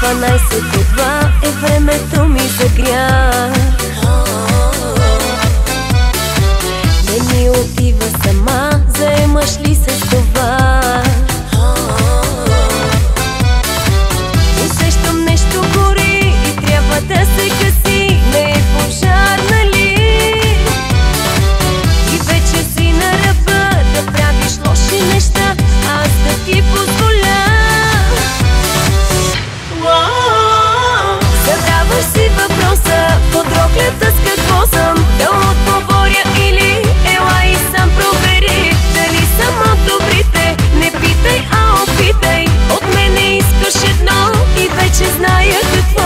12:02 е времето ми за грях. Не ми отива сама, заемаш ли се с това? Усещам нещо гори и трябва да се гаси. Не е пожар, нали? И вече си на ръба да правиш лоши неща, аз да ти позволя. Задаваш си въпроса под роклята с какво съм, да отговоря или ела и сам провери дали съм от добрите. Не питай, а опитай, от мене искаш едно и вече зная какво.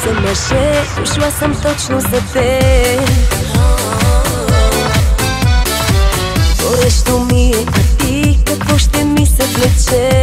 За мъже, дошла съм точно за теб. Горещо ми е, а ти какво ще ми се влече?